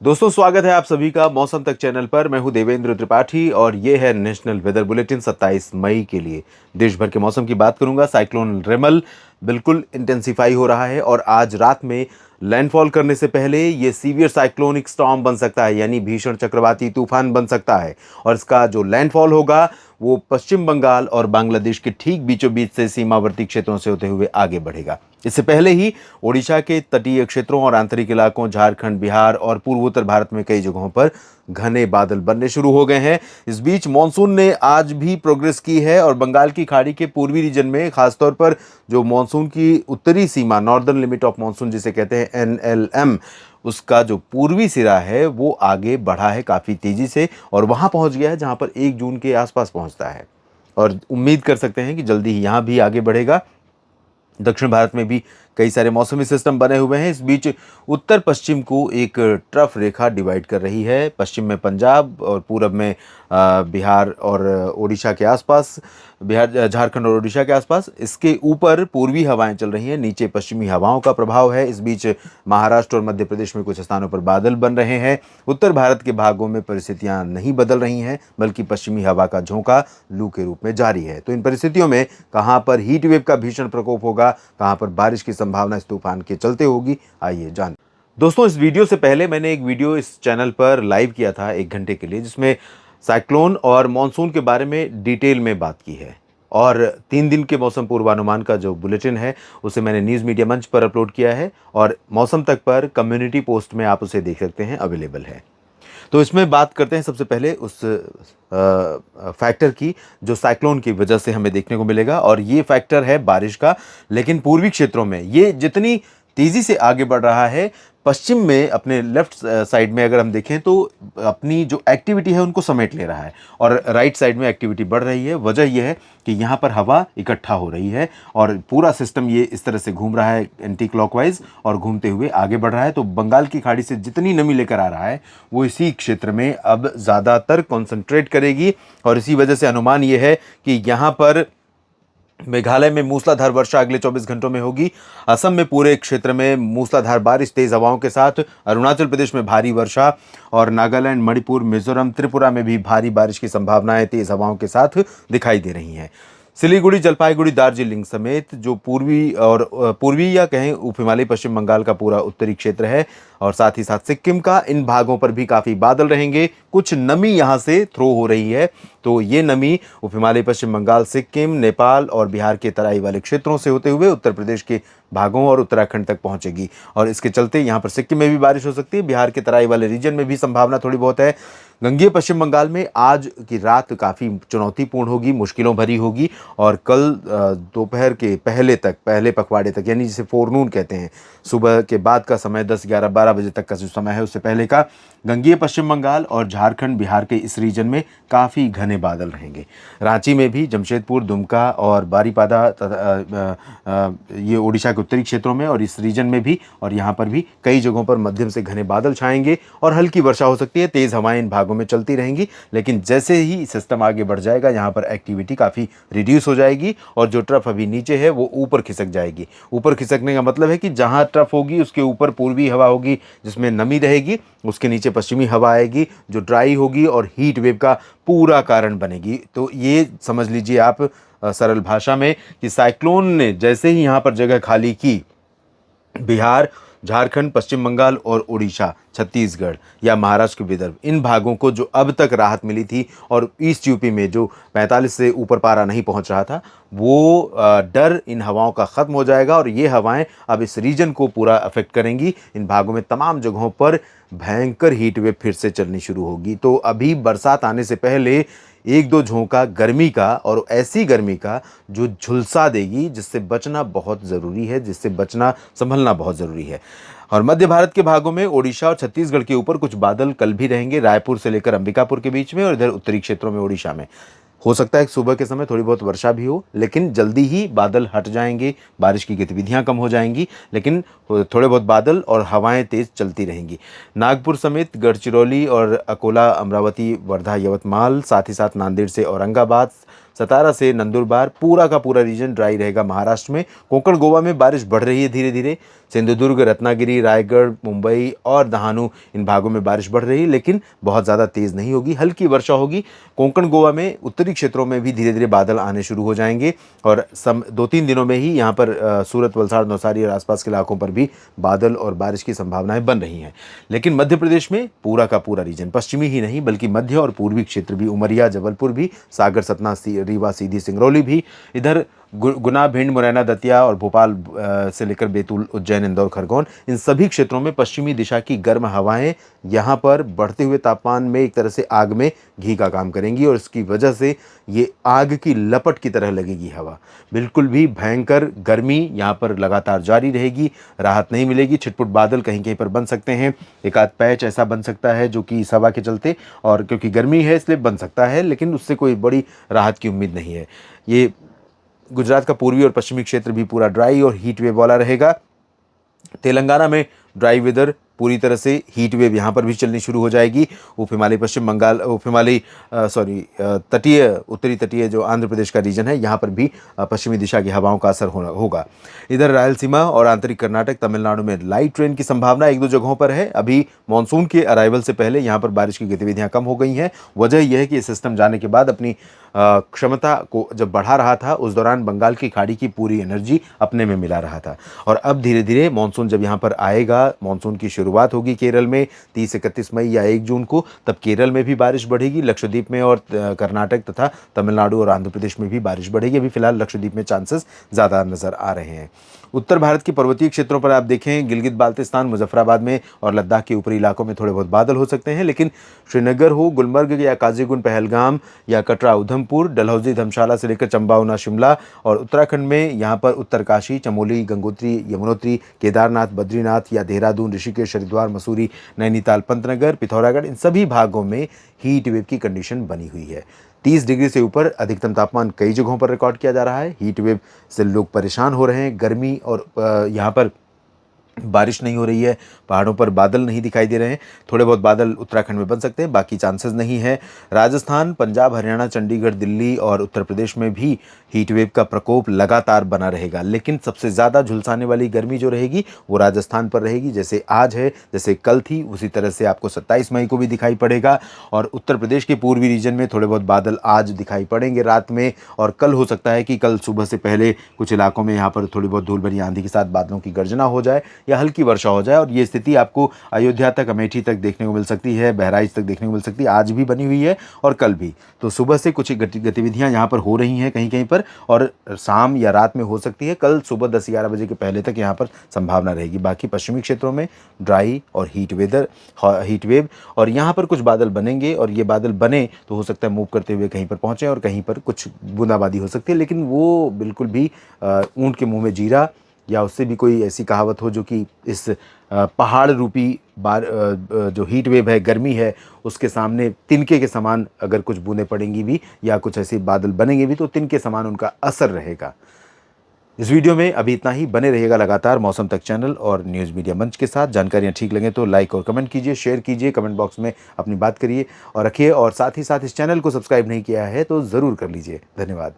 दोस्तों, स्वागत है आप सभी का मौसम तक चैनल पर। मैं हूं देवेंद्र त्रिपाठी और ये है नेशनल वेदर बुलेटिन 27 मई के लिए। देश भर के मौसम की बात करूंगा। साइक्लोन रेमल बिल्कुल इंटेंसिफाई हो रहा है और आज रात में लैंडफॉल करने से पहले ये सीवियर साइक्लोनिक स्टॉर्म बन सकता है, यानी भीषण चक्रवाती तूफान बन सकता है। और इसका जो लैंडफॉल होगा वो पश्चिम बंगाल और बांग्लादेश के ठीक बीचों बीच से सीमावर्ती क्षेत्रों से होते हुए आगे बढ़ेगा। इससे पहले ही ओडिशा के तटीय क्षेत्रों और आंतरिक इलाकों, झारखंड, बिहार और पूर्वोत्तर भारत में कई जगहों पर घने बादल बनने शुरू हो गए हैं। इस बीच मानसून ने आज भी प्रोग्रेस की है और बंगाल की खाड़ी के पूर्वी रीजन में खासतौर पर जो मानसून की उत्तरी सीमा, नॉर्दर्न लिमिट ऑफ मानसून जिसे कहते हैं NLM, उसका जो पूर्वी सिरा है वो आगे बढ़ा है काफ़ी तेज़ी से और वहाँ पहुँच गया है जहाँ पर 1 जून के आसपास पहुँचता है। और उम्मीद कर सकते हैं कि जल्दी ही यहाँ भी आगे बढ़ेगा। दक्षिण भारत में भी कई सारे मौसमी सिस्टम बने हुए हैं। इस बीच उत्तर पश्चिम को एक ट्रफ रेखा डिवाइड कर रही है। पश्चिम में पंजाब और पूरब में बिहार और ओडिशा के आसपास, बिहार, झारखंड और ओडिशा के आसपास। इसके ऊपर पूर्वी हवाएं चल रही हैं, नीचे पश्चिमी हवाओं का प्रभाव है। इस बीच महाराष्ट्र और मध्य प्रदेश में कुछ स्थानों पर बादल बन रहे हैं। उत्तर भारत के भागों में परिस्थितियां नहीं बदल रही हैं, बल्कि पश्चिमी हवा का झोंका लू के रूप में जारी है। तो इन परिस्थितियों में कहां पर हीट वेव का भीषण प्रकोप होगा, कहां पर बारिश की संभावना इस तूफान के चलते होगी, आइए जान। दोस्तों, इस वीडियो से पहले मैंने एक वीडियो इस चैनल पर लाइव किया था 1 घंटे के लिए, जिसमें साइक्लोन और मॉनसून के बारे में डिटेल में बात की है। और 3 दिन के मौसम पूर्वानुमान का जो बुलेटिन है उसे मैंने न्यूज़ मीडिया मंच पर अपलोड किया है और मौसम तक पर कम्युनिटी पोस्ट में आप उसे देख सकते हैं, अवेलेबल है। तो इसमें बात करते हैं सबसे पहले उस फैक्टर की जो साइक्लोन की वजह से हमें देखने को मिलेगा, और ये फैक्टर है बारिश का। लेकिन पूर्वी क्षेत्रों में ये जितनी तेज़ी से आगे बढ़ रहा है, पश्चिम में अपने लेफ्ट साइड में अगर हम देखें तो अपनी जो एक्टिविटी है उनको समेट ले रहा है और राइट साइड में एक्टिविटी बढ़ रही है। वजह यह है कि यहाँ पर हवा इकट्ठा हो रही है और पूरा सिस्टम ये इस तरह से घूम रहा है एंटी क्लॉकवाइज और घूमते हुए आगे बढ़ रहा है। तो बंगाल की खाड़ी से जितनी नमी लेकर आ रहा है वो इसी क्षेत्र में अब ज़्यादातर कॉन्सेंट्रेट करेगी और इसी वजह से अनुमान ये है कि यहाँ पर मेघालय में मूसलाधार वर्षा अगले 24 घंटों में होगी। असम में पूरे क्षेत्र में मूसलाधार बारिश तेज हवाओं के साथ, अरुणाचल प्रदेश में भारी वर्षा और नागालैंड, मणिपुर, मिजोरम, त्रिपुरा में भी भारी बारिश की संभावनाएं तेज हवाओं के साथ दिखाई दे रही हैं। सिलीगुड़ी, जलपाईगुड़ी, दार्जिलिंग समेत जो पूर्वी या कहें उप हिमालयी पश्चिम बंगाल का पूरा उत्तरी क्षेत्र है और साथ ही साथ सिक्किम का, इन भागों पर भी काफ़ी बादल रहेंगे। कुछ नमी यहाँ से थ्रो हो रही है, तो ये नमी उप हिमालयी पश्चिम बंगाल, सिक्किम, नेपाल और बिहार के तराई वाले क्षेत्रों से होते हुए उत्तर प्रदेश के भागों और उत्तराखंड तक पहुंचेगी और इसके चलते यहाँ पर सिक्किम में भी बारिश हो सकती है। बिहार के तराई वाले रीजन में भी संभावना थोड़ी बहुत है। गंगेय पश्चिम बंगाल में आज की रात काफ़ी चुनौतीपूर्ण होगी, मुश्किलों भरी होगी और कल दोपहर के पहले पखवाड़े तक, यानी जिसे फोरनून कहते हैं, सुबह के बाद का समय 10, 11, 12 बजे तक का जो समय है उससे पहले का, गंगेय पश्चिम बंगाल और झारखंड, बिहार के इस रीजन में काफ़ी घने बादल रहेंगे। रांची में भी, जमशेदपुर, दुमका और बारीपादा ये ओडिशा के उत्तरी क्षेत्रों में और इस रीजन में भी और यहाँ पर भी कई जगहों पर मध्यम से घने बादल छाएंगे और हल्की वर्षा हो सकती है। तेज़ हवाएं इन भागों में चलती रहेंगी, लेकिन जैसे ही सिस्टम आगे बढ़ जाएगा यहाँ पर एक्टिविटी काफ़ी रिड्यूस हो जाएगी और जो ट्रफ अभी नीचे है वो ऊपर खिसक जाएगी। ऊपर खिसकने का मतलब है कि जहाँ ट्रफ होगी उसके ऊपर पूर्वी हवा होगी जिसमें नमी रहेगी, उसके नीचे पश्चिमी हवा आएगी जो ड्राई होगी और हीट वेव का पूरा कारण बनेगी। तो ये समझ लीजिए आप सरल भाषा में कि साइक्लोन ने जैसे ही यहाँ पर जगह खाली की, बिहार, झारखंड, पश्चिम बंगाल और उड़ीसा, छत्तीसगढ़ या महाराष्ट्र के विदर्भ, इन भागों को जो अब तक राहत मिली थी और ईस्ट यूपी में जो 45 से ऊपर पारा नहीं पहुंच रहा था, वो डर इन हवाओं का ख़त्म हो जाएगा और ये हवाएं अब इस रीजन को पूरा अफेक्ट करेंगी। इन भागों में तमाम जगहों पर भयंकर हीट वेव फिर से चलनी शुरू होगी। तो अभी बरसात आने से पहले 1-2 झोंका गर्मी का, और ऐसी गर्मी का जो झुलसा देगी, जिससे बचना बहुत ज़रूरी है, जिससे बचना संभलना बहुत ज़रूरी है। और मध्य भारत के भागों में ओडिशा और छत्तीसगढ़ के ऊपर कुछ बादल कल भी रहेंगे, रायपुर से लेकर अंबिकापुर के बीच में, और इधर उत्तरी क्षेत्रों में ओडिशा में हो सकता है सुबह के समय थोड़ी बहुत वर्षा भी हो, लेकिन जल्दी ही बादल हट जाएंगे, बारिश की गतिविधियां कम हो जाएंगी, लेकिन थोड़े बहुत बादल और हवाएं तेज चलती रहेंगी। नागपुर समेत गढ़चिरौली और अकोला, अमरावती, वर्धा, यवतमाल, साथ ही साथ नांदेड़ से औरंगाबाद, सतारा से नंदुरबार पूरा का पूरा रीजन ड्राई रहेगा। महाराष्ट्र में कोंकण गोवा में बारिश बढ़ रही है धीरे धीरे। सिंधुदुर्ग, रत्नागिरी, रायगढ़, मुंबई और दहानू इन भागों में बारिश बढ़ रही है, लेकिन बहुत ज़्यादा तेज़ नहीं होगी, हल्की वर्षा होगी। कोंकण गोवा में उत्तरी क्षेत्रों में भी धीरे धीरे बादल आने शुरू हो जाएंगे और 2-3 दिनों में ही यहाँ पर सूरत, वलसाड़, नौसारी और आसपास के इलाकों पर भी बादल और बारिश की संभावनाएं बन रही हैं। लेकिन मध्य प्रदेश में पूरा का पूरा रीजन, पश्चिमी ही नहीं बल्कि मध्य और पूर्वी क्षेत्र भी, उमरिया, जबलपुर भी, सागर, सतना, रीवा, सीधी, सिंगरौली भी, इधर गुना, भिंड, मुरैना, दतिया और भोपाल से लेकर बैतूल, उज्जैन, इंदौर, खरगोन, इन सभी क्षेत्रों में पश्चिमी दिशा की गर्म हवाएं यहाँ पर बढ़ते हुए तापमान में एक तरह से आग में घी का काम करेंगी और इसकी वजह से ये आग की लपट की तरह लगेगी हवा। बिल्कुल भी भयंकर गर्मी यहाँ पर लगातार जारी रहेगी, राहत नहीं मिलेगी। छिटपुट बादल कहीं कहीं पर बन सकते हैं, एक आध पैच ऐसा बन सकता है जो कि इस हवा के चलते, और क्योंकि गर्मी है इसलिए बन सकता है, लेकिन उससे कोई बड़ी राहत की उम्मीद नहीं है। ये गुजरात का पूर्वी और पश्चिमी क्षेत्र भी पूरा ड्राई और हीट वेव वाला रहेगा। तेलंगाना में ड्राई वेदर, पूरी तरह से हीट वेव यहाँ पर भी चलनी शुरू हो जाएगी। उप हिमालय पश्चिम बंगाल, उप हिमालय तटीय, उत्तरी तटीय जो आंध्र प्रदेश का रीजन है, यहाँ पर भी पश्चिमी दिशा की हवाओं का असर होगा। इधर रायलसीमा और आंतरिक कर्नाटक, तमिलनाडु में लाइट रेन की संभावना 1-2 जगहों पर है। अभी मानसून के अराइवल से पहले यहाँ पर बारिश की गतिविधियाँ कम हो गई हैं। वजह यह है कि सिस्टम जाने के बाद अपनी क्षमता को जब बढ़ा रहा था, उस दौरान बंगाल की खाड़ी की पूरी एनर्जी अपने में मिला रहा था, और अब धीरे धीरे मानसून जब यहाँ पर आएगा, मानसून की शुरुआत होगी केरल में 30-31 मई या 1 जून को, तब केरल में भी बारिश बढ़ेगी, लक्षद्वीप में और कर्नाटक तथा तमिलनाडु और आंध्र प्रदेश में भी बारिश बढ़ेगी। अभी फिलहाल लक्षद्वीप में चांसेस ज़्यादा नज़र आ रहे हैं। उत्तर भारत के पर्वतीय क्षेत्रों पर आप देखें, गिलगित बाल्टिस्तान, मुजफ्फराबाद में और लद्दाख के ऊपरी इलाकों में थोड़े बहुत बादल हो सकते हैं, लेकिन श्रीनगर हो, गुलमर्ग या काजीगुंड, पहलगाम या कटरा, उधमपुर, डलहौजी, धर्मशाला से लेकर चंबा, ऊना, शिमला और उत्तराखंड में यहाँ पर उत्तरकाशी, चमोली, गंगोत्री, यमुनोत्री, केदारनाथ, बद्रीनाथ या देहरादून, ऋषिकेश, हरिद्वार, मसूरी, नैनीताल, पंतनगर, पिथौरागढ़, इन सभी भागों में हीट वेव की कंडीशन बनी हुई है। 30 डिग्री से ऊपर अधिकतम तापमान कई जगहों पर रिकॉर्ड किया जा रहा है। हीट वेव से लोग परेशान हो रहे हैं, गर्मी और यहाँ पर बारिश नहीं हो रही है, पहाड़ों पर बादल नहीं दिखाई दे रहे हैं। थोड़े बहुत बादल उत्तराखंड में बन सकते हैं, बाकी चांसेस नहीं है। राजस्थान, पंजाब, हरियाणा, चंडीगढ़, दिल्ली और उत्तर प्रदेश में भी हीट वेव का प्रकोप लगातार बना रहेगा, लेकिन सबसे ज़्यादा झुलसाने वाली गर्मी जो रहेगी वो राजस्थान पर रहेगी। जैसे आज है, जैसे कल थी, उसी तरह से आपको 27 मई को भी दिखाई पड़ेगा। और उत्तर प्रदेश के पूर्वी रीजन में थोड़े बहुत बादल आज दिखाई पड़ेंगे रात में, और कल हो सकता है कि कल सुबह से पहले कुछ इलाकों में यहाँ पर थोड़ी बहुत धूल भरी आंधी के साथ बादलों की गर्जना हो जाए या हल्की वर्षा हो जाए, और ये स्थिति आपको अयोध्या तक, अमेठी तक देखने को मिल सकती है, बहराइच तक देखने को मिल सकती है। आज भी बनी हुई है और कल भी। तो सुबह से कुछ गतिविधियां यहाँ पर हो रही हैं कहीं कहीं पर, और शाम या रात में हो सकती है। कल सुबह 10-11 बजे के पहले तक यहाँ पर संभावना रहेगी। बाकी पश्चिमी क्षेत्रों में ड्राई और हीट वेव, और यहाँ पर कुछ बादल बनेंगे, और ये बादल बने तो हो सकता है मूव करते हुए कहीं पर पहुँचे और कहीं पर कुछ बूंदाबांदी हो सकती है, लेकिन वो बिल्कुल भी ऊंट के मुंह में जीरा या उससे भी कोई ऐसी कहावत हो जो कि इस पहाड़ रूपी जो हीट वेव है, गर्मी है, उसके सामने तिनके के समान अगर कुछ बूंदें पड़ेंगी भी या कुछ ऐसे बादल बनेंगे भी तो तिनके समान उनका असर रहेगा। इस वीडियो में अभी इतना ही। बने रहिएगा लगातार मौसम तक चैनल और न्यूज़ मीडिया मंच के साथ। जानकारियाँ ठीक लगे तो लाइक और कमेंट कीजिए, शेयर कीजिए, कमेंट बॉक्स में अपनी बात करिए और रखिए, और साथ ही साथ इस चैनल को सब्सक्राइब नहीं किया है तो ज़रूर कर लीजिए। धन्यवाद।